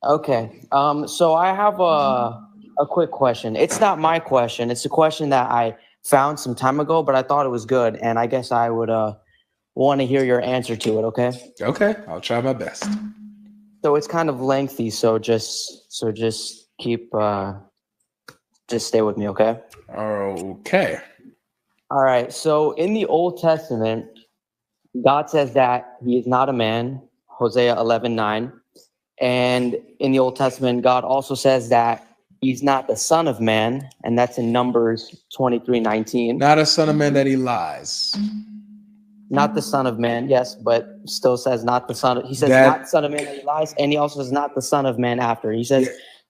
Okay. So I have a quick question. It's not my question. It's a question that I found some time ago, but I thought it was good, and I guess I would want to hear your answer to it. Okay. Okay, I'll try my best. So it's kind of lengthy, so just keep just stay with me, okay? Okay. All right. So in the Old Testament, God says that he is not a man, Hosea 11:9. And in the Old Testament, God also says that he's not the son of man, and that's in Numbers 23:19. Not a son of man that he lies. Not the son of man, yes, but still says not the son of, he says That- not son of man that he lies, and he also says not the son of man after. He says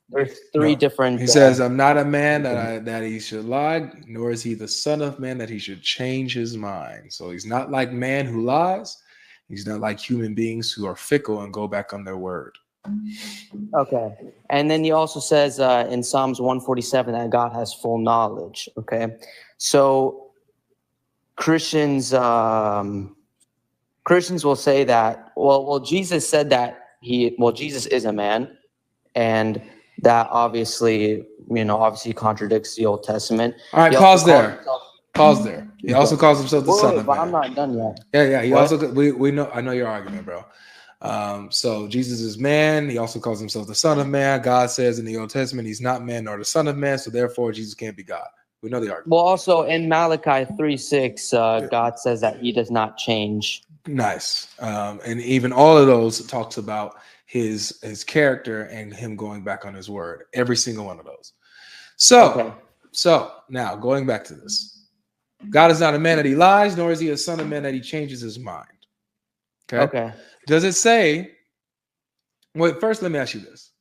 there's three different. He says, "I'm not a man that he should lie, nor is he the son of man that he should change his mind." So he's not like man who lies. He's not like human beings who are fickle and go back on their word. Okay. And then he also says in Psalms 147 that God has full knowledge. Okay. So Christians will say that, well, Jesus said that Jesus is a man, and that obviously contradicts the Old Testament. All right, pause there. Pause there. He also calls himself the son of man. I'm not done yet. Yeah. He also we know. I know your argument, bro. So Jesus is man. He also calls himself the son of man. God says in the Old Testament he's not man nor the son of man. So therefore Jesus can't be God. We know the argument. Well, also in Malachi 3:6, God says that he does not change. Nice. And even all of those talks about his character and him going back on his word. Every single one of those. So now going back to this. God is not a man that he lies, nor is he a son of man that he changes his mind. Okay. Does it say? Wait, first let me ask you this.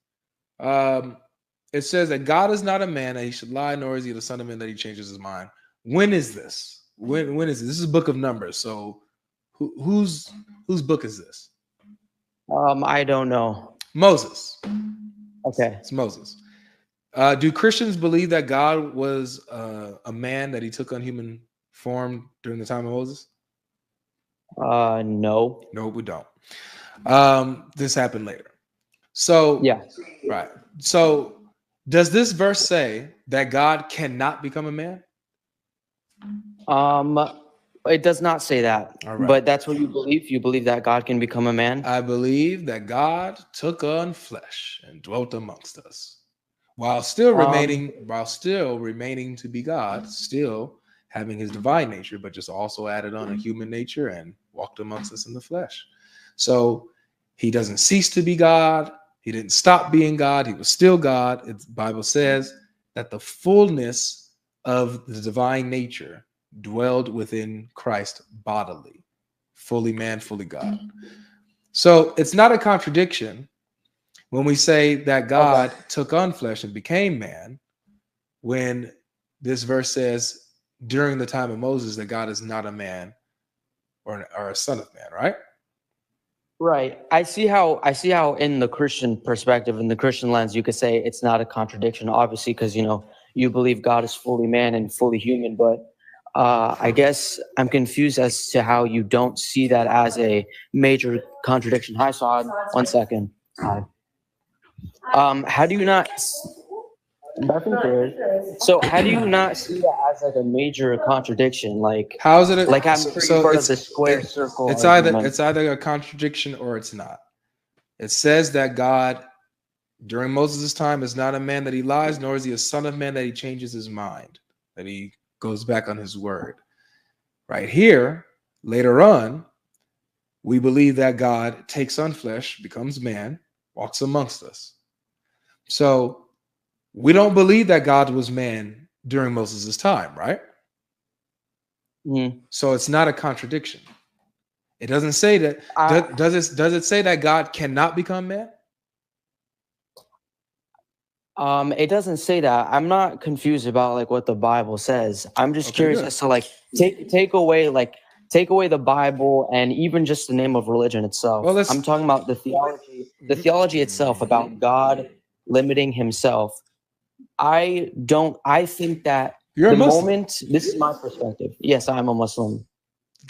It says that God is not a man that he should lie, nor is he the son of man that he changes his mind. When is this? When is this? This is a book of Numbers. So whose book is this? I don't know. Moses. Okay. It's Moses. Do Christians believe that God was a man, that he took on human form during the time of Moses? No. No, we don't. This happened later. So yeah. Right. So does this verse say that God cannot become a man? It does not say that. All right. But that's what you believe. You believe that God can become a man? I believe that God took on flesh and dwelt amongst us, while still remaining to be God, still having his divine nature, but just also added on a human nature and walked amongst us in the flesh. So he doesn't cease to be God. He didn't stop being God. He was still God. The Bible says that the fullness of the divine nature dwelled within Christ bodily, fully man, fully God. So it's not a contradiction when we say that God took on flesh and became man, when this verse says during the time of Moses that God is not a man or a son of man, right? Right. I see how in the Christian perspective, in the Christian lens, you could say it's not a contradiction, obviously, because you believe God is fully man and fully human. But I guess I'm confused as to how you don't see that as a major contradiction. Hi, Saad. 1 second. Hi. How do you not? So how do you not see that as like a major contradiction? Like, how is it? Like I'm pretty part of the square circle. It's either a contradiction or it's not. It says that God during Moses' time is not a man that he lies, nor is he a son of man that he changes his mind, that he goes back on his word. Right here, later on, we believe that God takes on flesh, becomes man, walks amongst us. So we don't believe that God was man during Moses' time, right? So it's not a contradiction. It doesn't say that. Does it say that God cannot become man? It doesn't say that. I'm not confused about like what the Bible says. I'm just curious as to like take away the Bible and even just the name of religion itself. Well, I'm talking about the theology itself about God limiting himself. I think that You're the a Muslim. moment, this is my perspective. Yes, I'm a Muslim.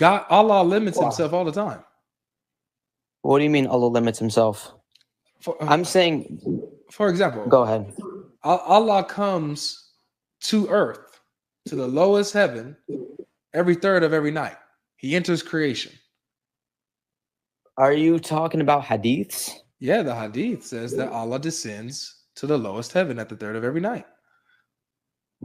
Allah limits himself all the time. What do you mean Allah limits himself? I'm saying for example, Go ahead. Allah comes to earth, to the lowest heaven, every third of every night. He enters creation. Are you talking about hadiths? Yeah, the hadith says that Allah descends to the lowest heaven at the third of every night.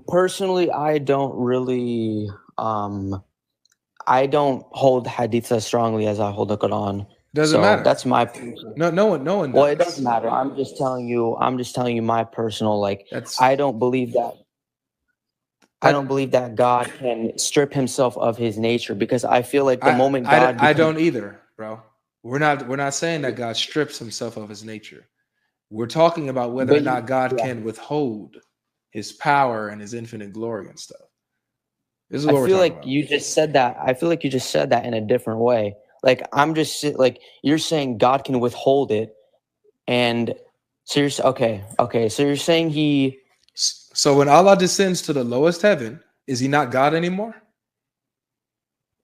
Personally, I don't really I don't hold hadiths as strongly as I hold the Quran. Doesn't So matter. that's my No one does. well, it doesn't matter. I'm just telling you my personal, like, That's I don't believe that I don't believe that God can strip himself of his nature, because I feel like the moment God I don't either, bro. We're not saying that God strips himself of his nature. We're talking about whether or not God can withhold his power and his infinite glory and stuff. This is what we're I feel talking like about. you just said that. I feel like you just said that in a different way. Like, I'm just like, you're saying God can withhold it, and so you're okay. So you're saying he. So when Allah descends to the lowest heaven, is he not God anymore?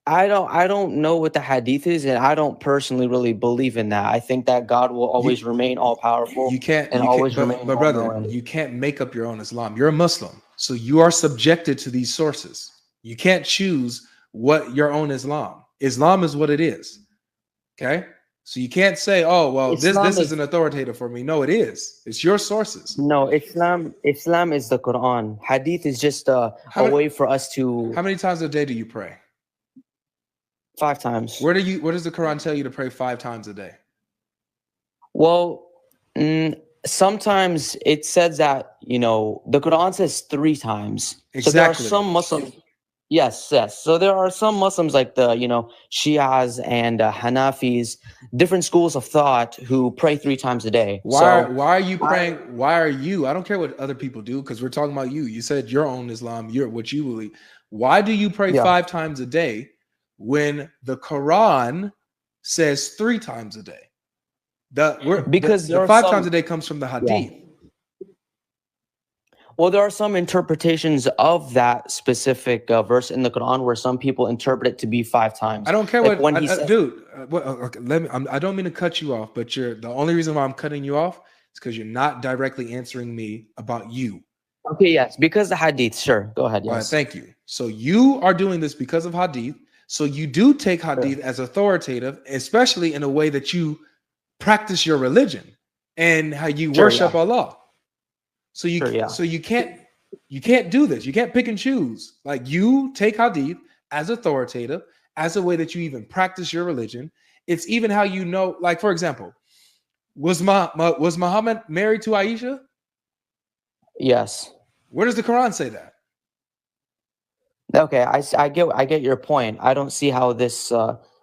I don't know what the hadith is, and I don't personally really believe in that. I think that God will always remain all powerful. But brother, you can't make up your own Islam. You're a Muslim, so you are subjected to these sources. You can't choose what your own Islam. Islam is what it is. Okay, so you can't say, "Oh, well, this isn't authoritative for me." No, it is. It's your sources. No, Islam is the Quran. Hadith is just a way for us to. How many times a day do you pray? 5 times. Where does the Quran tell you to pray 5 times a day? Well, sometimes it says that, the Quran says 3 times. Exactly. So there are some Muslims. Yes. So there are some Muslims, like the, Shias and Hanafis, different schools of thought, who pray 3 times a day. Why are you praying? Why are you? I don't care what other people do, because we're talking about you. You said your own Islam, what you believe. Why do you pray 5 times a day when the Quran says 3 times a day? Because the 5 times a day comes from the hadith. Well, there are some interpretations of that specific verse in the Quran where some people interpret it to be 5 times. I don't care dude. I don't mean to cut you off, but the only reason why I'm cutting you off is because you're not directly answering me about you. Okay, yes, because the hadith. Sure, go ahead. Yes. All right, thank you. So you are doing this because of hadith. So you do take hadith as authoritative, especially in a way that you practice your religion and how you worship Allah. So you can't do this. You can't pick and choose. Like, you take hadith as authoritative, as a way that you even practice your religion. It's even how you know, like, for example, was Muhammad married to Aisha? Yes. Where does the Quran say that? Okay, I get your point. I don't see how this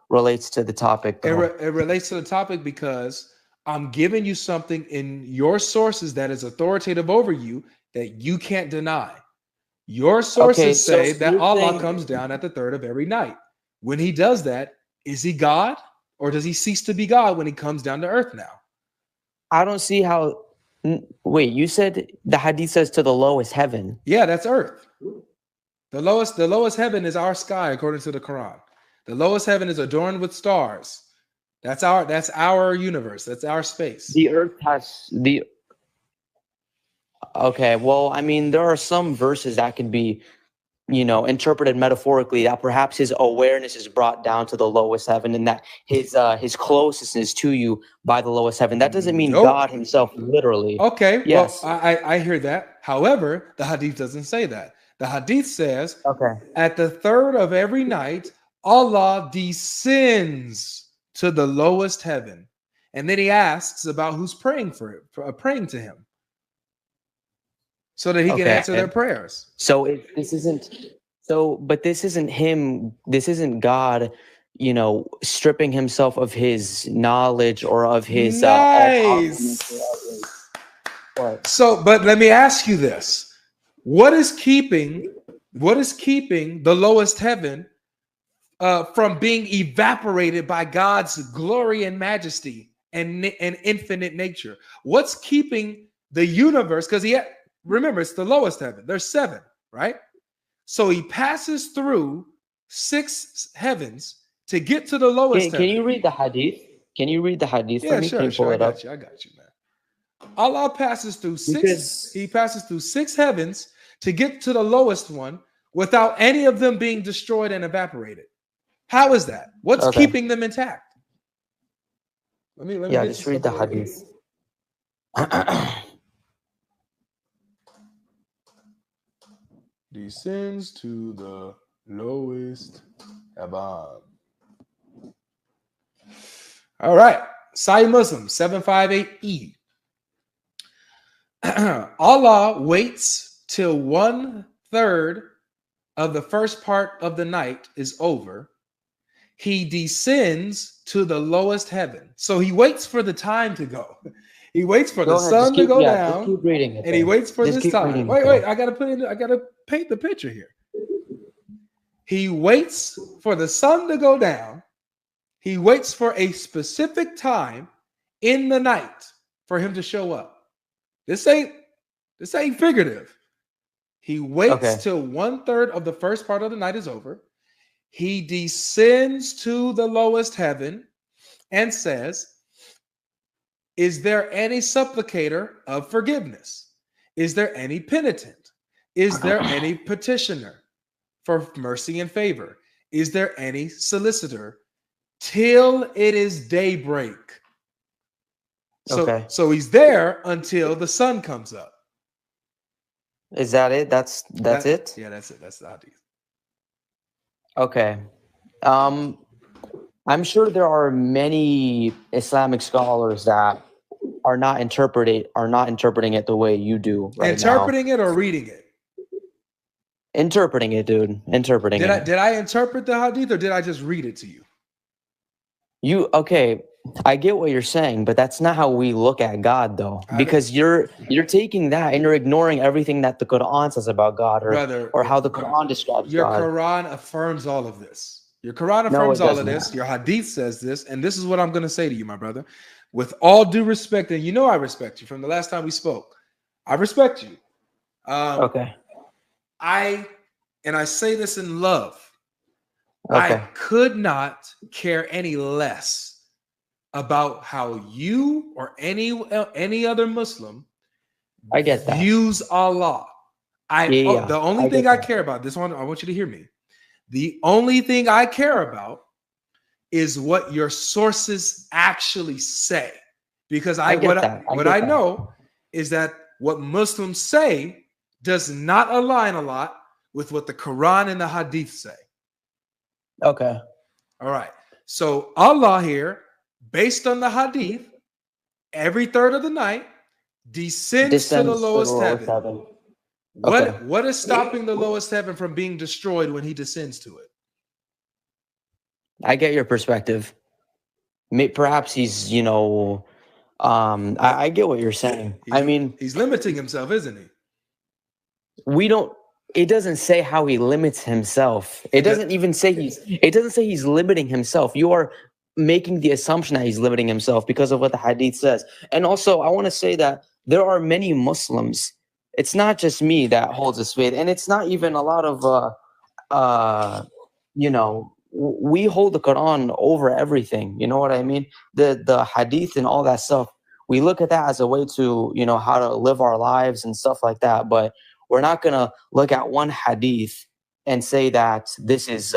relates to the topic. It relates to the topic because I'm giving you something in your sources that is authoritative over you that you can't deny. Your sources say that Allah comes down at the third of every night. When he does that, is he God, or does he cease to be God when he comes down to earth now? I don't see how. Wait, you said the hadith says to the lowest heaven. Yeah, that's earth. The lowest heaven is our sky, according to the Quran. The lowest heaven is adorned with stars. That's our universe. That's our space. The earth has the. Okay, well, I mean, there are some verses that can be, interpreted metaphorically, that perhaps his awareness is brought down to the lowest heaven, and that his closeness to you by the lowest heaven. That doesn't mean God himself literally. Okay, yes. Well, I hear that. However, the hadith doesn't say that. The hadith says, at the third of every night, Allah descends to the lowest heaven. And then he asks about who's praying praying to him, so that he can answer their prayers. So this isn't him. This isn't God, stripping himself of his knowledge or of his. Nice. So, but let me ask you this. What is keeping the lowest heaven from being evaporated by God's glory and majesty and infinite nature? What's keeping the universe? Because remember, it's the lowest heaven. There's 7, right? So he passes through 6 heavens to get to the lowest heaven. Can you read the hadith? Can you read the hadith for me? Sure. I got you, man. Allah passes through he passes through 6 heavens to get to the lowest one without any of them being destroyed and evaporated. How is that? What's keeping them intact? Let me just read the hadith. Descends to the lowest heaven. All right. Sahih Muslim 758E. Allah waits till 1/3 of the first part of the night is over. He descends to the lowest heaven. So he waits for the time to go. He waits for the sun to go down. Keep reading it, and he waits for this time. Wait. I gotta paint the picture here. He waits for the sun to go down. He waits for a specific time in the night for him to show up. This ain't figurative. He waits till 1/3 of the first part of the night is over. He descends to the lowest heaven and says, is there any supplicator of forgiveness? Is there any penitent? Is there any petitioner for mercy and favor? Is there any solicitor? Till it is daybreak. So he's there until the sun comes up. Is that it? That's it? Yeah, that's it. That's the hadith. Okay. I'm sure there are many Islamic scholars that are not interpreting it the way you do right Interpreting now. It or reading it? Interpreting it, dude. Interpreting it. Did I interpret the hadith or did I just read it to you? I get what you're saying, but that's not how we look at God, though, because you're taking that and you're ignoring everything that the Quran says about God, or how the Quran describes your God. Your Quran affirms all of this. Your Quran affirms all of this. Your hadith says this, and this is what I'm going to say to you, my brother. With all due respect, and you know I respect you from the last time we spoke. I respect you. I say this in love. I could not care any less about how you or any other Muslim views Allah. The only thing I care about, this one, I want you to hear me. The only thing I care about is what your sources actually say. Because what I know is that what Muslims say does not align a lot with what the Quran and the Hadith say. Okay. All right. So Allah here, based on the Hadith, every third of the night descends to the lowest heaven. What is stopping the lowest heaven from being destroyed when he descends to it? I get your perspective. Perhaps he's, I get what you're saying. He's limiting himself, isn't he? It doesn't say how he limits himself. It doesn't say he's limiting himself. You are making the assumption that he's limiting himself because of what the hadith says. And also, I want to say that there are many Muslims. It's not just me that holds this faith, and it's not even a lot of, we hold the Quran over everything. You know what I mean? The hadith and all that stuff. We look at that as a way to, how to live our lives and stuff like that. But we're not going to look at one hadith and say that this is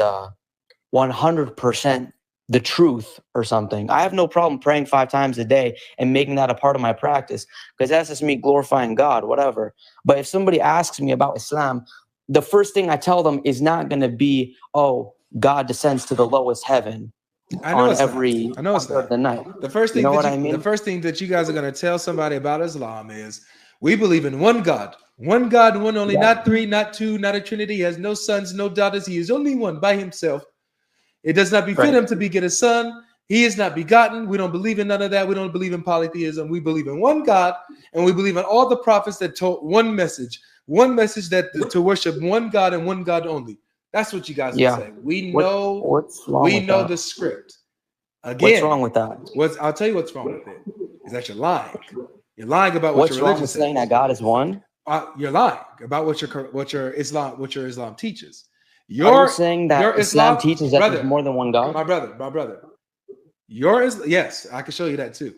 100% the truth or something. I have no problem praying 5 times a day and making that a part of my practice because that's just me glorifying God, whatever. But if somebody asks me about Islam, the first thing I tell them is not going to be, oh, God descends to the lowest heaven on every of the night. The first thing the first thing that you guys are going to tell somebody about Islam is we believe in one God, one only, not 3, not 2, not a trinity. He has no sons, no daughters. He is only one by himself. It does not befit him to beget a son. He is not begotten. We don't believe in none of that. We don't believe in polytheism. We believe in one God, and we believe in all the prophets that told one message that to worship one God and one God only. That's what you guys are saying. We know the script. Again, what's wrong with that? I'll tell you what's wrong with it. Is that you're lying. You're lying about what your religion says. What's wrong with saying that God is one? You're lying about what your Islam teaches. Are you saying that Islam teaches that there's more than one God? My brother. Yes, I can show you that too.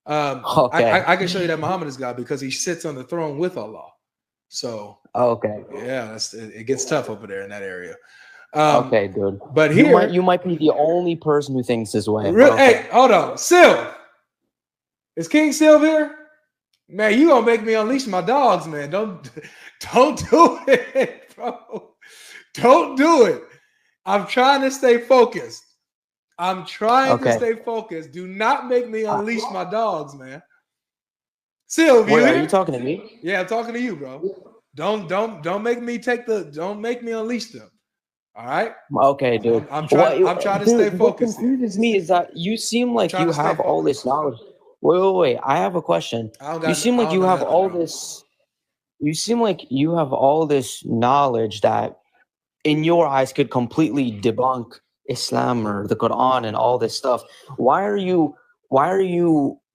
Okay. I can show you that Muhammad is God because he sits on the throne with Allah. So Okay. yeah, it gets tough over there in that area. Okay, dude. But here, you might be the only person who thinks this way. Hey, hold on, Sylv. Is King Sylv here? Man, you gonna make me unleash my dogs, man. Don't do it, bro. Don't do it. I'm trying to stay focused. To stay focused. Do not make me unleash my dogs, man. Sylv, wait, are you talking to me? Yeah, I'm talking to you, bro. Don't make me don't make me unleash them. All right. Okay, dude. I'm trying to stay focused. What confuses me is that you seem like you have all this knowledge. Wait. I have a question. You seem like you have all this. You seem like you have all this knowledge that, in your eyes, could completely debunk Islam or the Quran and all this stuff. Why are you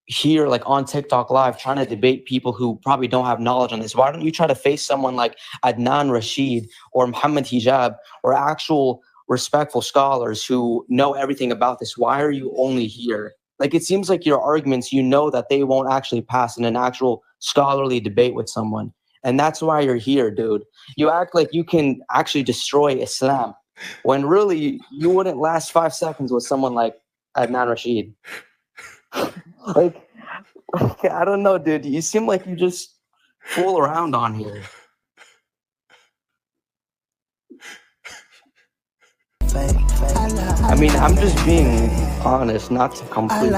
here, like, on TikTok Live, trying to debate people who probably don't have knowledge on this? Why don't you try to face someone like Adnan Rashid or Muhammad Hijab or actual respectful scholars who know everything about this? Why are you only here? Like, it seems like your arguments, you know that they won't actually pass in an actual scholarly debate with someone. And that's why you're here, dude. You act like you can actually destroy Islam when really you wouldn't last 5 seconds with someone like Adnan Rashid. Like, I don't know, dude. You seem like you just fool around on here. I mean, I'm just being honest, not to completely.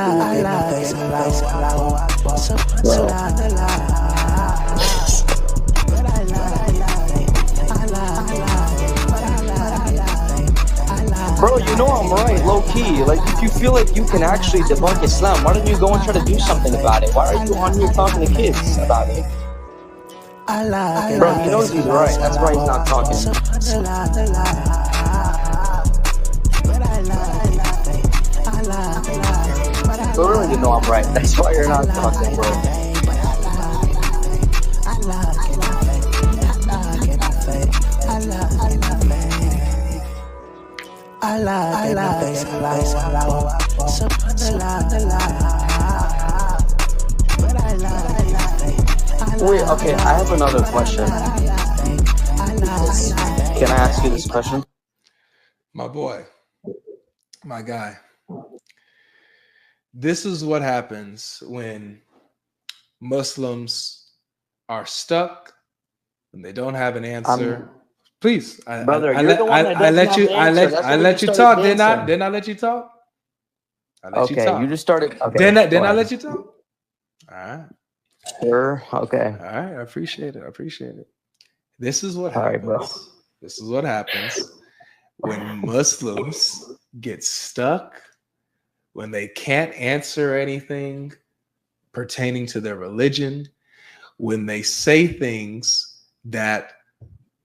Bro, you know I'm right, low key. Like, if you feel like you can actually debunk Islam, why don't you go and try to do something about it? Why are you on here talking to kids about it? Bro, he knows he's right. That's why he's not talking. But really, you know I'm right. That's why you're not talking, bro. Wait, okay, I have another question. Can I ask you this question? My boy, my guy. This is what happens when Muslims are stuck and they don't have an answer. Please, brother, I let you talk. Didn't I let you talk? I let you talk. You just started. Okay, then I let you talk. All right. Sure. Okay. All right. I appreciate it. This is what happens. Right, bro. This is what happens when Muslims get stuck, when they can't answer anything pertaining to their religion, when they say things that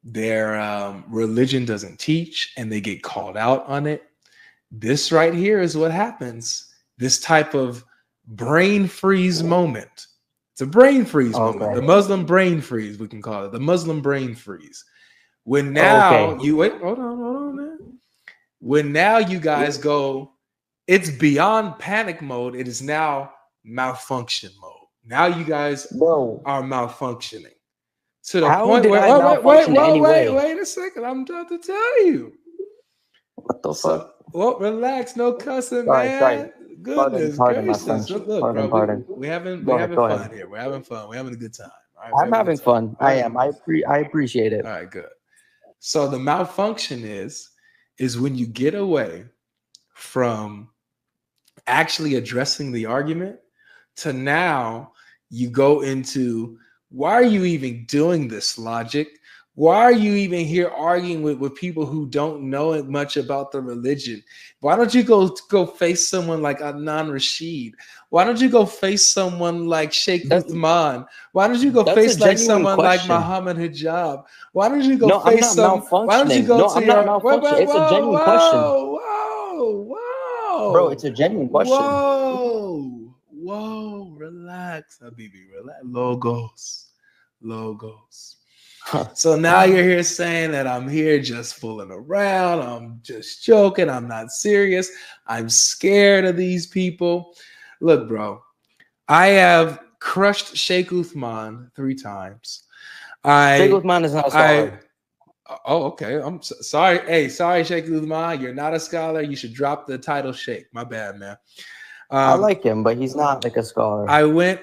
their religion doesn't teach and they get called out on it. This right here is what happens. This type of brain freeze moment. It's a brain freeze moment. The Muslim brain freeze, we can call it. The Muslim brain freeze. When now you wait, hold on, man. When now you guys go, it's beyond panic mode. It is now malfunction mode. Now you guys are malfunctioning. To the point where wait a second. I'm about to tell you. What the fuck? Well, relax, no cussing, man. Sorry. Goodness gracious. Look, bro, we're having fun here. We're having fun. We're having a good time. Right? I'm having fun. I am. I appreciate it. All right, good. So the malfunction is when you get away from actually addressing the argument to now you go into, why are you even doing this, logic? Why are you even here arguing with people who don't know much about the religion? Why don't you go face someone like Adnan Rashid? Why don't you go face someone like Sheikh Uthman? Why don't you go face like someone like Muhammad Hijab? Why don't you go face someone? Why don't you go to your? It's a genuine question. Whoa, bro! It's a genuine question. Whoa, relax, Habibi, relax. Logos. So now you're here saying that I'm here just fooling around. I'm just joking. I'm not serious. I'm scared of these people. Look, bro, I have crushed Sheikh Uthman 3 times. Sheikh Uthman is not a scholar. Oh, okay. I'm sorry. Hey, sorry, Sheikh Uthman. You're not a scholar. You should drop the title Sheikh. My bad, man. I like him, but he's not like a scholar. I went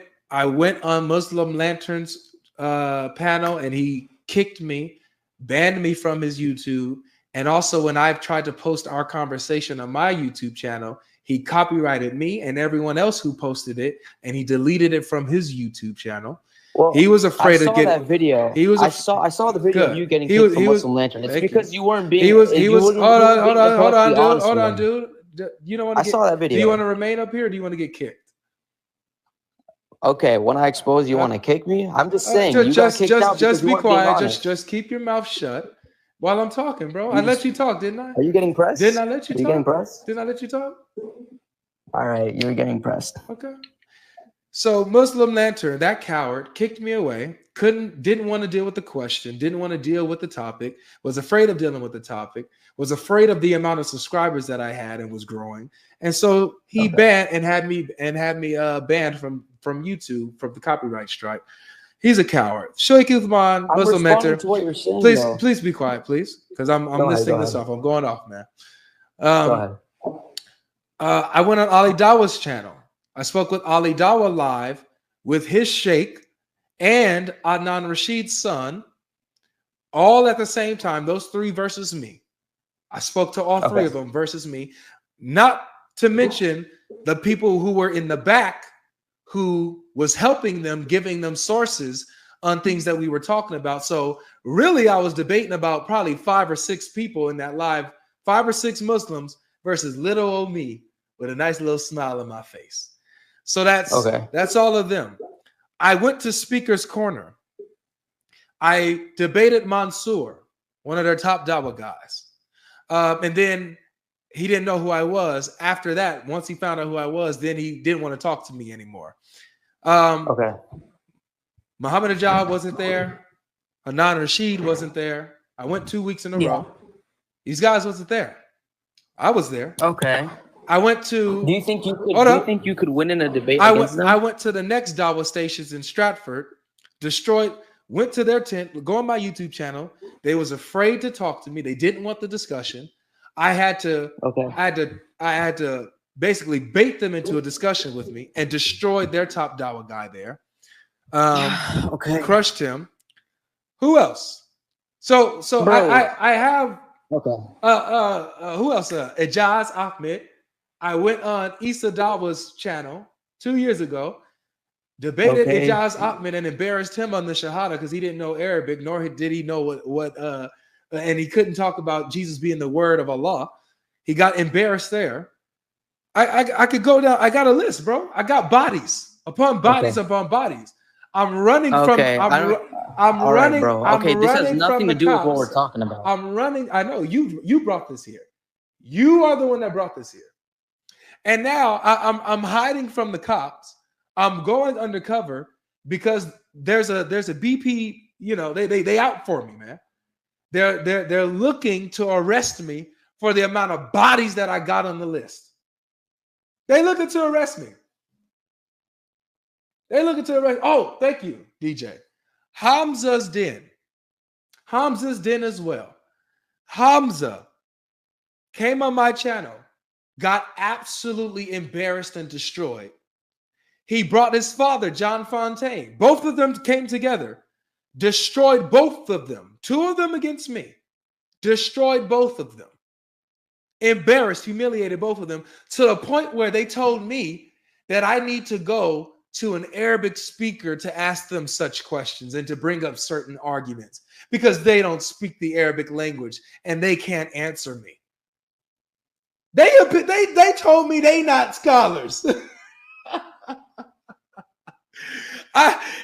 on Muslim Lantern's panel, and he kicked me, banned me from his YouTube. And also, when I've tried to post our conversation on my YouTube channel, he copyrighted me and everyone else who posted it, and he deleted it from his YouTube channel. Well, he was afraid to get that video. I saw the video of you getting kicked from Muslim Lantern. It's because you weren't being. Hold on, dude. You don't want to. I saw that video. Do you want to remain up here, or do you want to get kicked? Okay, when I expose, you want to kick me? I'm just saying. Just be quiet. Just keep your mouth shut while I'm talking, bro. I let you talk, didn't I? Are you getting pressed? Didn't I let you talk? Are you getting pressed? Didn't I let you talk? All right, you're getting pressed. Okay. So Muslim Lantern, that coward, kicked me away. Didn't want to deal with the question. Didn't want to deal with the topic. Was afraid of dealing with the topic. Was afraid of the amount of subscribers that I had and was growing. And so he banned and had me banned from YouTube from the copyright strike. He's a coward. Sheikh Uthman, Muslim Mentor. Please be quiet, please, because I'm listening this off. I'm going off, man. Go ahead. I went on Ali Dawa's channel. I spoke with Ali Dawa live with his sheikh and Adnan Rashid's son, all at the same time. Those 3 versus me. I spoke to all 3 of them versus me. Not to mention the people who were in the back who was helping them, giving them sources on things that we were talking about. So really, I was debating about probably 5 or 6 people in that live, 5 or 6 Muslims versus little old me with a nice little smile on my face. So that's all of them. I went to Speaker's Corner. I debated Mansour, one of their top Dawah guys. And then he didn't know who I was. After that, once he found out who I was, then he didn't want to talk to me anymore. Muhammad Ajad wasn't there. Hanan Rashid wasn't there. I went 2 weeks in a row. These guys wasn't there. I was there. Okay. I went to. Do you think you could win in a debate against them? I went to the next Dawah stations in Stratford, destroyed. Went to their tent. Go on my YouTube channel. They was afraid to talk to me. They didn't want the discussion. I had to. I had to basically bait them into a discussion with me and destroyed their top Dawah guy there. Crushed him. Who else? So I have. Who else? Ijaz Ahmed. I went on Issa Dawah's channel 2 years ago, debated Ijaz Ahmed and embarrassed him on the Shahada because he didn't know Arabic, nor did he know what and he couldn't talk about Jesus being the word of Allah. He got embarrassed there. I could go down. I got a list, bro. I got bodies upon bodies upon bodies. I'm running from. I'm running, bro. Okay, this has nothing to do with what we're talking about. I'm running. I know you brought this here. You are the one that brought this here. And now I'm hiding from the cops. I'm going undercover because there's a BP. You know, they out for me, man. They're looking to arrest me for the amount of bodies that I got on the list. They looking to arrest me. They looking to arrest. Oh, thank you, DJ. Hamza's den. Hamza's den as well. Hamza came on my channel, got absolutely embarrassed and destroyed. He brought his father, John Fontaine. Both of them came together, destroyed both of them. 2 of them against me. Destroyed both of them. Embarrassed, humiliated both of them to the point where they told me that I need to go to an Arabic speaker to ask them such questions and to bring up certain arguments because they don't speak the Arabic language and they can't answer me. They told me they not scholars.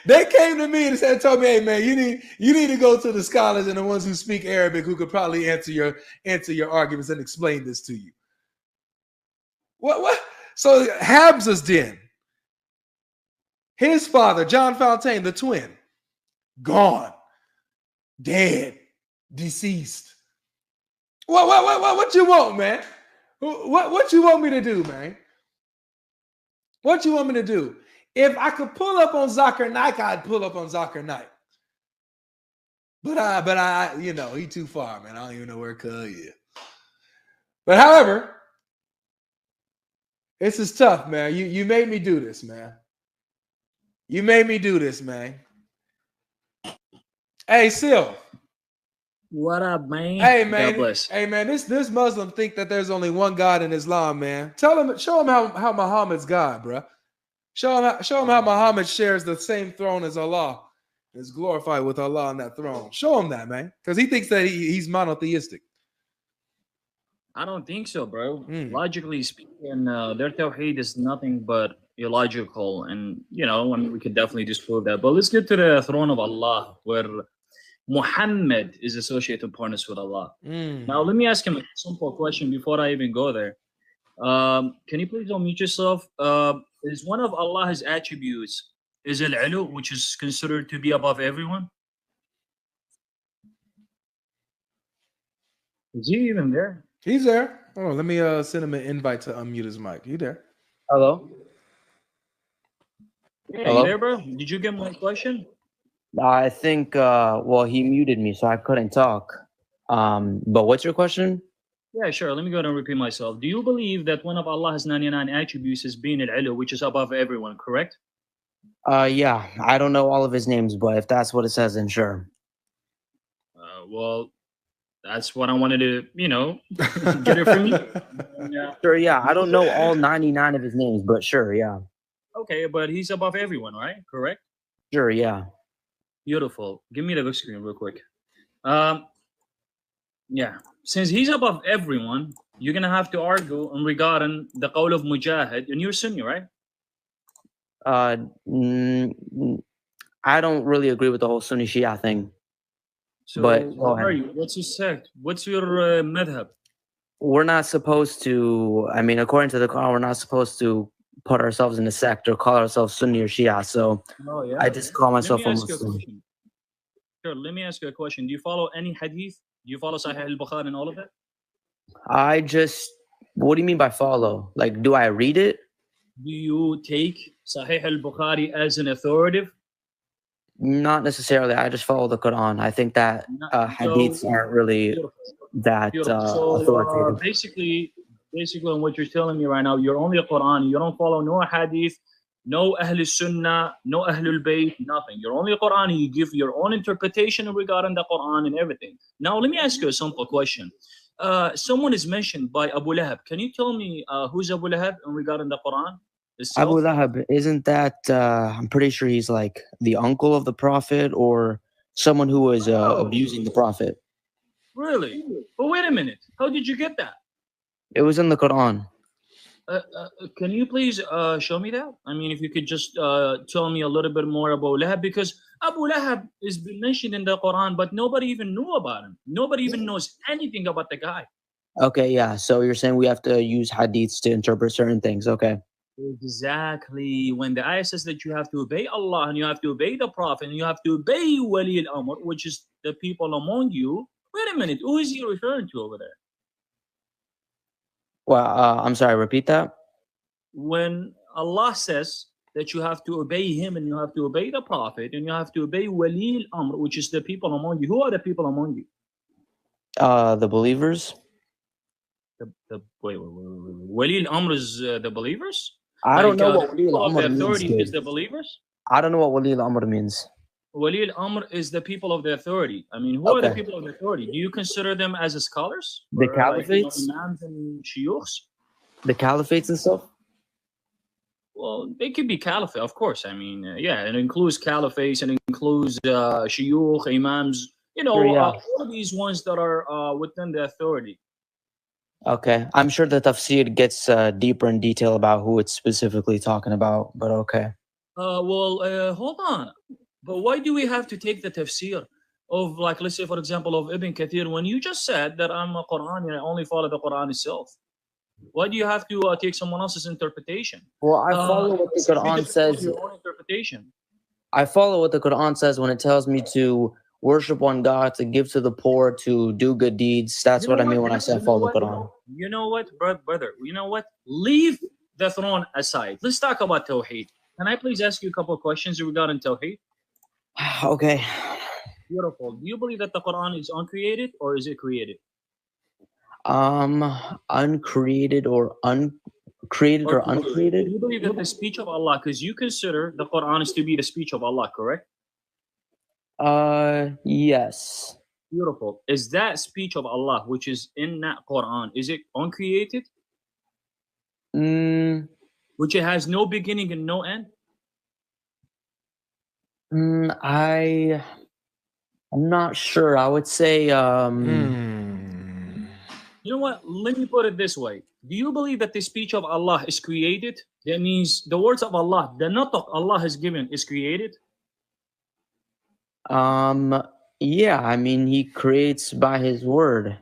They came to me and told me, hey man, you need to go to the scholars and the ones who speak Arabic who could probably answer your arguments and explain this to you. What? So Hamza's den. His father, John Fontaine, the twin, gone, dead, deceased. What you want, man? What you want me to do, man? What you want me to do? If I could pull up on Zakir Naik, I'd pull up on Zakir Naik. But I, you know, he too far, man. I don't even know where Cuz is. But however, this is tough, man. You made me do this, man. You made me do this, man. Hey, Sil. What up, man? Hey, man. God bless. Hey, man. This Muslim think that there's only one God in Islam, man. Show him how Muhammad's God, bro. Show him how Muhammad shares the same throne as Allah, is glorified with Allah on that throne. Show him that, man, because he thinks that he's monotheistic. I don't think so, bro. Logically speaking, their tawheed is nothing but illogical, and you know, I mean, we could definitely disprove that. But let's get to the throne of Allah, where Muhammad is associated partners with Allah. Now, let me ask him a simple question before I even go there. Can you please unmute yourself? Is one of Allah's attributes is al-ulu, which is considered to be above everyone? Is he even there? He's there. Oh, let me send him an invite to unmute his mic. You there? Hello? Yeah, Hello? you there, bro? Did you get my question? I think, well, he muted me, so I couldn't talk. But what's your question? Yeah, sure. Let me go ahead and repeat myself. Do you believe that one of Allah's 99 attributes is being al-ulu, which is above everyone, correct? Yeah, I don't know all of his names, but if that's what it says, then sure. Well, that's what I wanted to, you know, get it from you. Yeah. Sure, yeah. I don't know all 99 of his names, but sure, yeah. Okay, but he's above everyone, right? Correct? Sure, yeah. Beautiful. Give me the big screen real quick. Yeah. Since he's above everyone, you're going to have to argue regarding the qawl of Mujahid, and you're Sunni, right? I don't really agree with the whole Sunni Shia thing. So but what are you? What's your sect? What's your madhab? We're not supposed to, I mean, according to the Quran, we're not supposed to put ourselves in a sect or call ourselves Sunni or Shia. So yeah. I just call myself a Muslim. Sure, let me ask you a question. Do you follow any hadith? Do you follow Sahih al-Bukhari and all of it? What do you mean by follow? Like, do I read it? Do you take Sahih al-Bukhari as an authoritative? Not necessarily. I just follow the Quran. I think that hadiths aren't really that authoritative. Basically, on what you're telling me right now, you're only a Quran. You don't follow no hadith, no Ahl Sunnah, no Ahlul Bayt, nothing. You're only a Quran. You give your own interpretation regarding the Quran and everything. Now, let me ask you a simple question. Someone is mentioned by Abu Lahab. Can you tell me who's Abu Lahab regarding the Quran? Abu Lahab, isn't that, I'm pretty sure he's like the uncle of the Prophet or someone who was abusing the Prophet. Really? But wait a minute. How did you get that? It was in the Quran. Can you please show me that? I mean, if you could just tell me a little bit more about Lahab, because Abu Lahab is mentioned in the Quran, but nobody even knew about him. Nobody even knows anything about the guy. Okay, yeah. So you're saying we have to use hadiths to interpret certain things. Okay. Exactly. When the ayah says that you have to obey Allah and you have to obey the Prophet and you have to obey Wali al-Amr, which is the people among you. Wait a minute. Who is he referring to over there? Well, I'm sorry, repeat that. When Allah says that you have to obey him and you have to obey the Prophet and you have to obey Wali al-Amr, which is the people among you. Who are the people among you? The believers. Wait. Wali al-Amr is the believers? I don't know what Wali al-Amr means. Authority is the believers? I don't know what Wali al-Amr means. Wali al-Amr is the people of the authority. I mean, who are the people of the authority? Do you consider them as scholars? The caliphates? Like, imams and shiukhs? The caliphates and stuff? Well, they could be caliphate, of course. I mean, yeah, it includes caliphates and it includes shiukh, imams, you know, all these ones that are within the authority. Okay. I'm sure the tafsir gets deeper in detail about who it's specifically talking about, but okay. Hold on. But why do we have to take the tafsir of, like, let's say, for example, of Ibn Kathir, when you just said that I'm a Qur'an and I only follow the Quran itself? Why do you have to take someone else's interpretation? Well, I follow what the Quran says. Your own interpretation. I follow what the Quran says when it tells me to worship one God, to give to the poor, to do good deeds. That's what I mean when I say I follow the Quran. You know what, brother? You know what? Leave the throne aside. Let's talk about Tawheed. Can I please ask you a couple of questions regarding Tawheed? Okay. Beautiful. Do you believe that the Quran is uncreated or is it created? Uncreated or uncreated or Do uncreated? you believe that the speech of Allah, because you consider the Quran is to be the speech of Allah, correct? Yes. Beautiful. Is that speech of Allah, which is in that Quran, is it uncreated? Which it has no beginning and no end? I'm not sure. I would say You know what? Let me put it this way. Do you believe that the speech of Allah is created? That means the words of Allah, the nataq Allah has given is created? yeah, I mean he creates by his word.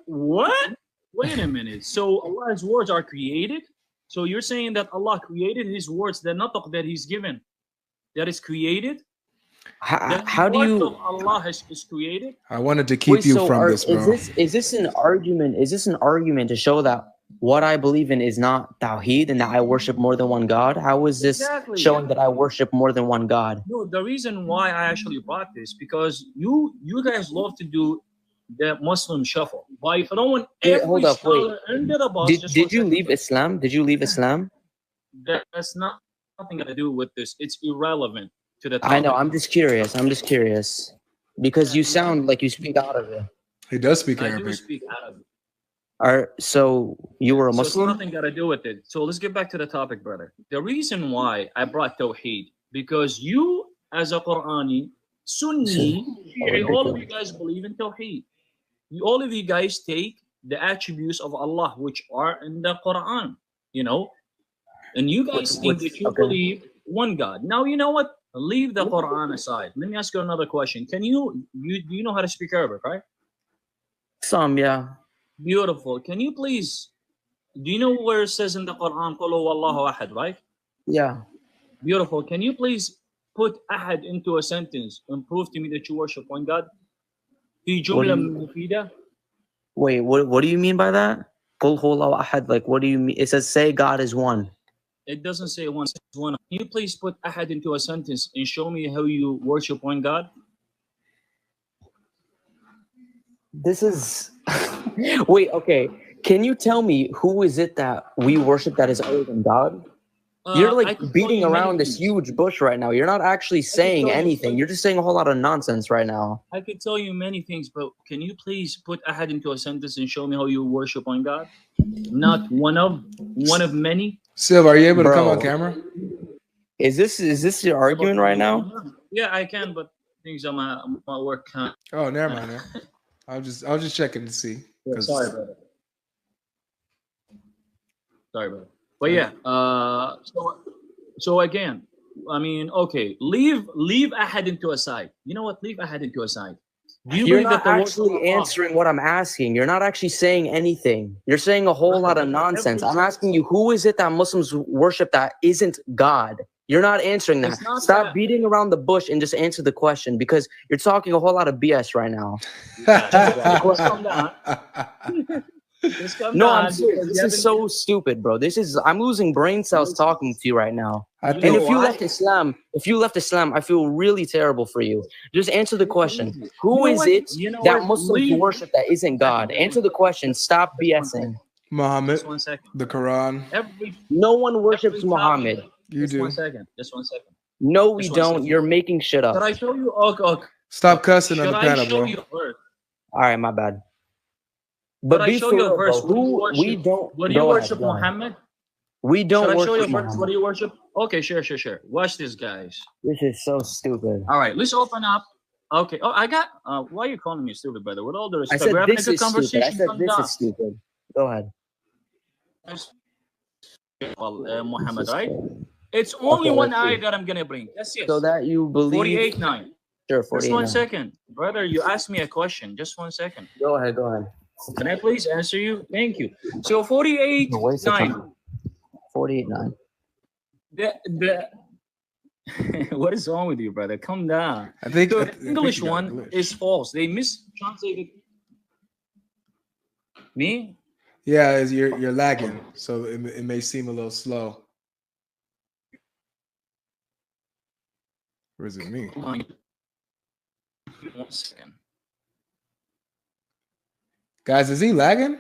What? Wait a minute. So Allah's words are created? So you're saying that Allah created his words, the nataq that he's given, that is created? How do you? Allah is created. I wanted to keep you from this, bro. Is this an argument? Is this an argument to show that what I believe in is not Tawheed and that I worship more than one God? How is this showing that I worship more than one God? No, the reason why I actually brought this because you guys love to do the Muslim shuffle by throwing every scholar under the bus. Did you leave Islam? Did you leave Islam? That's nothing to do with this. It's irrelevant. I know. I'm just curious. Because you sound like you speak Arabic. He does speak Arabic. I do speak Arabic. So you were a Muslim? So it's nothing got to do with it. So let's get back to the topic, brother. The reason why I brought Tawheed, because you, as a Qurani, Sunni, all of you guys believe in Tawheed. All of you guys take the attributes of Allah, which are in the Quran, and you guys think that you believe one God. Now, you know what? Leave the Quran aside. Let me ask you another question. Do you know how to speak Arabic, right? Some, yeah. Beautiful. Can you please, do you know where it says in the Quran, Qul huwallahu ahad, right? Yeah. Beautiful. Can you please put ahad into a sentence and prove to me that you worship one God? Fi jumla mufida? Wait, what do you mean by that? Qul huwallahu ahad, like what do you mean? It says say God is one. It doesn't say one, it says one. Can you please put ahad into a sentence and show me how you worship one God? This is wait, okay. Can you tell me who is it that we worship that is other than God? You're like beating around this huge bush right now. You're not actually saying anything. You're just saying a whole lot of nonsense right now. I could tell you many things, but can you please put ahad into a sentence and show me how you worship one God? Not one of many. Silv, are you able to come on camera? Is this your argument right now? Yeah, I can, but things on my work can't. Oh, never mind. I was just checking to see. Yeah, sorry, brother. But yeah, so again, I mean, okay, leave ahad into aside. You know what? Leave ahad into aside. You're not actually answering what I'm asking. You're not actually saying anything. You're saying a whole lot of nonsense. I'm asking you, who is it that Muslims worship that isn't God? You're not answering that. Stop beating around the bush and just answer the question because you're talking a whole lot of BS right now. No, I'm serious. This is so stupid, bro. I'm losing brain cells talking to you right now. And if you left Islam, I feel really terrible for you. Just answer the question. Who is it that Muslims worship that isn't God? Answer the question. Stop BSing. Muhammad. The Quran. No one worships Muhammad. You do. Just one second. No, we don't. You're making shit up. Should I show you? Okay. Stop cussing on the panel, bro. All right, my bad. But I show you a verse. What do you worship Muhammad? We don't worship. Should I show you a verse? What do you worship? Okay, sure. Watch this, guys. This is so stupid. All right, let's open up. Okay. Oh, I got. Why are you calling me stupid, brother? With all the respect, I said we're having this a good is conversation. stupid. I said this is stupid. Go ahead. Muhammad, right? It's only one eye that I'm gonna bring. That's it. So that you believe 48:9. Sure, 48. Just 1 second, brother. You asked me a question. Just 1 second. Go ahead. Can I please answer you? Thank you. So 48:9. 48:9. What is wrong with you, brother? Come down. I think the English one is false. They mistranslated me. Yeah, you're lagging, so it may seem a little slow. Or is it me? 1 second. Guys, is he lagging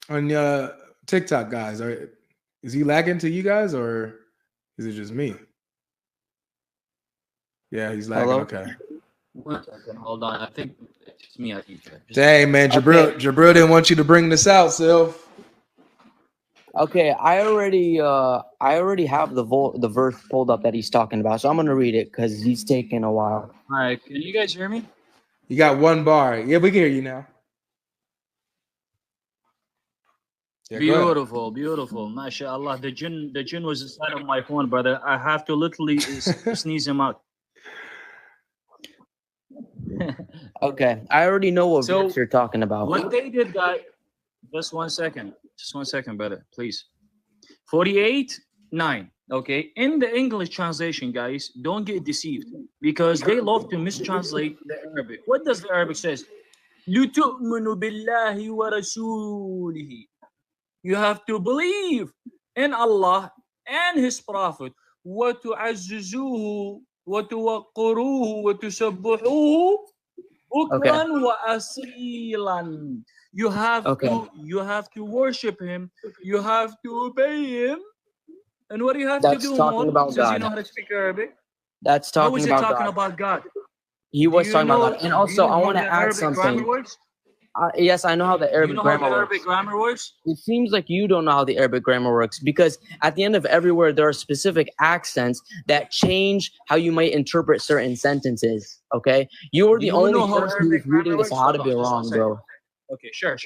on TikTok, guys? Is he lagging to you guys, or is it just me? Yeah, he's lagging. Hello? Okay. 1 second. Hold on. I think it's just me. I think. Dang, man, Jabril didn't want you to bring this out, Sylv. Okay, I already have the verse pulled up that he's talking about, so I'm gonna read it because he's taking a while. All right. Can you guys hear me? You got one bar. Yeah, we can hear you now. Yeah, Beautiful, beautiful. MashaAllah. The jinn was inside of my phone, brother. I have to literally sneeze him out. Okay, I already know what So, verse you're talking about. What they did, guys. Just 1 second. Just 1 second, brother. Please. 48:9. Okay. In the English translation, guys, don't get deceived because they love to mistranslate the Arabic. What does the Arabic says? لِتُؤْمِنُوا بِاللَّهِ وَرَسُولِهِ. You have to believe in Allah and His Prophet. وَتُعَزِّزُوهُ وَتُوَقِّرُوهُ وَتُسَبِّحُوهُ بُكْرًا وَأَصِيلًا. You have to worship Him. You have to obey Him. And what do you have to do talking more? about Since God. you know how to speak Arabic. That's How talking is it about talking God. about God? He was Do you talking know- about God. And do also, you know I how want to the add Arabic something. grammar works? Yes, I know how the Do you Arabic know how the grammar Arabic works. grammar works? It seems like you don't know how the Arabic grammar works because at the end of every word, there are specific accents that change how you might interpret certain sentences. Okay, you are Do the you only know how person who's Arabic grammar reading this works? how to Hold be on, just 1 wrong, second. bro. Okay, sure.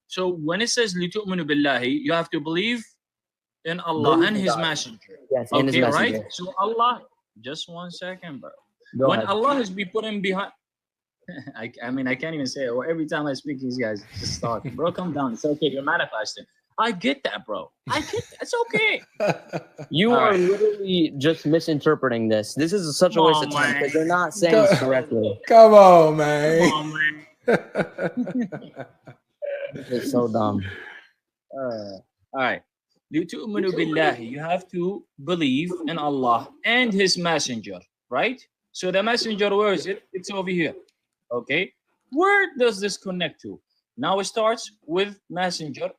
So when it says لِتُؤْمِنُوا بِاللَّهِ, you have to believe in Allah Believe and in His God. messenger. Yes, and His Okay, messenger. right? So Allah, just 1 second, bro. Go When ahead. Allah has been put in behind, I mean, I can't even say it. Or every time I speak, these guys just start, bro, come down. It's okay. You're manifesting. I get that, bro. I get that. It's okay. You All are right. literally just misinterpreting this. This is such a waste of time because you're not saying Go- this correctly. Come on, man. Come on, man. This is so dumb. All right. لِتُؤْمِنُوا بِاللَّهِ. You have to believe in Allah and His messenger, right? So the messenger, where is it? It's over here. Okay. Where does this connect to? Now it starts with messenger.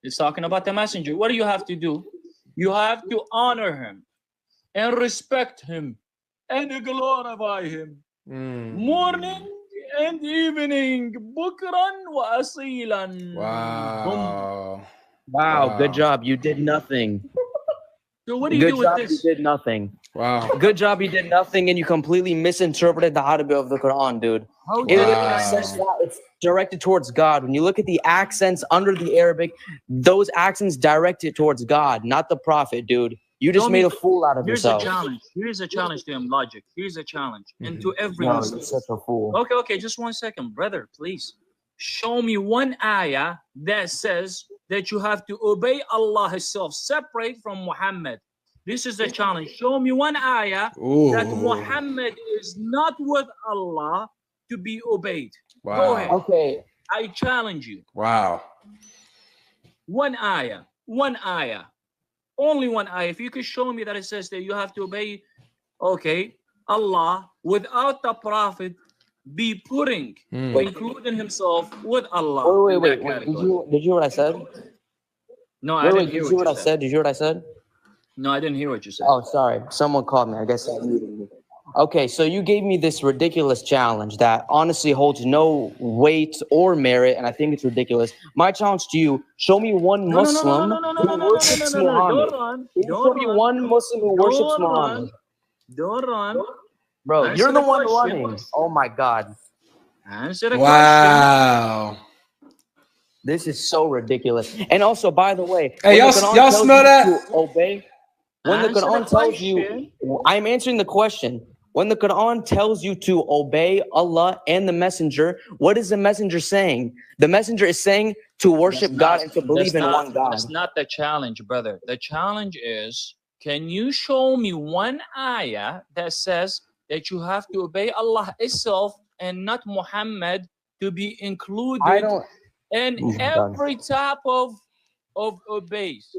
It's talking about the messenger. What do you have to do? You have to honor him and respect him and glorify him. Morning and evening. Bukran wa asilan. Wow, good job. You did nothing. So what do you do with You this? did nothing. Wow. Good job, you did nothing, and you completely misinterpreted the Hadith of the Quran, dude. How It dare literally I? says that it's directed towards God. When you look at the accents under the Arabic, those accents direct it towards God, not the Prophet, dude. You just made a fool out of Here's yourself. a challenge. Here's a challenge to him, Logic. Here's a challenge. And to every No, Muslim. you're such a fool. Okay, just 1 second, brother, please. Show me one ayah that says that you have to obey Allah Himself, separate from Muhammad. This is the challenge. Show me one ayah that Muhammad is not with Allah to be obeyed. Wow. Go ahead. Okay. I challenge you. Wow. One ayah. Only one ayah. If you could show me that it says that you have to obey, okay, Allah without the Prophet be putting, including himself with Allah. Wait. Did you hear what I said? No, I didn't hear Did you hear what I said? Did you hear what I said? No, I didn't hear what you said. Oh, sorry. Someone called me. I guess I muted me. Okay, so you gave me this ridiculous challenge that honestly holds no weight or merit, and I think it's ridiculous. My challenge to you: show me one Muslim who worships Muhammad. Show me one Muslim who worships Muhammad. Don't run. Bro, you're the one running. Oh my God. Answer the question. Wow. This is so ridiculous. And also, by the way, hey, y'all smell that? To obey. When the Quran tells you, I'm answering the question. When the Quran tells you to obey Allah and the Messenger, what is the Messenger saying? The Messenger is saying to worship God and to believe in one God. That's not the challenge, brother. The challenge is, can you show me one ayah that says that you have to obey Allah itself and not Muhammad to be included in every type of obeys,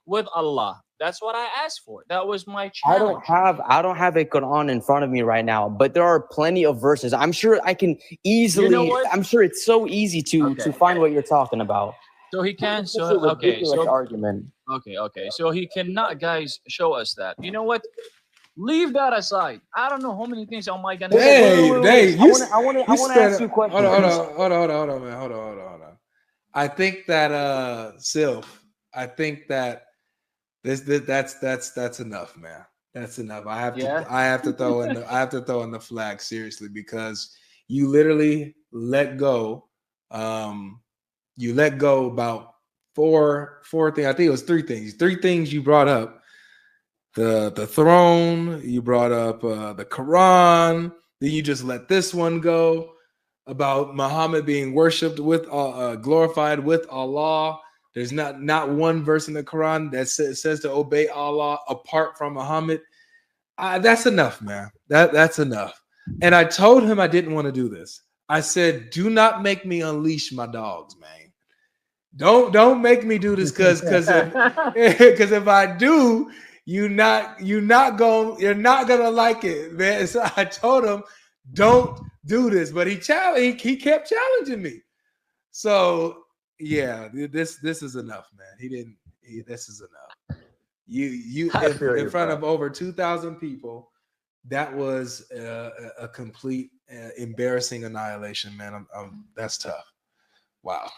with Allah. That's what I asked for. That was my challenge. I don't have a Quran in front of me right now, but there are plenty of verses. I'm sure I can easily. I'm sure it's so easy to find what you're talking about. So he can. It's a ridiculous argument. Okay. So he cannot, guys, show us that. You know what? Leave that aside. I don't know how many things am I gonna say. I want to ask you a question. Hold on, man. Hold on. I think that Sylph. I think that that's enough, man. That's enough. I have to throw in the flag seriously, because you literally let go. You let go about four things. I think it was three things. Three things you brought up. The throne, you brought up the Quran, then you just let this one go about Muhammad being worshipped with glorified with Allah. There's not one verse in the Quran that says to obey Allah apart from Muhammad. That's enough, man. That's enough. And I told him I didn't want to do this. I said, do not make me unleash my dogs, man. Don't make me do this, because if I do, you're not gonna like it, man. So I told him, don't do this, but he kept challenging me. So yeah, this is enough, man. This is enough. You in front of over 2,000 people, that was a complete embarrassing annihilation, man. That's tough. Wow.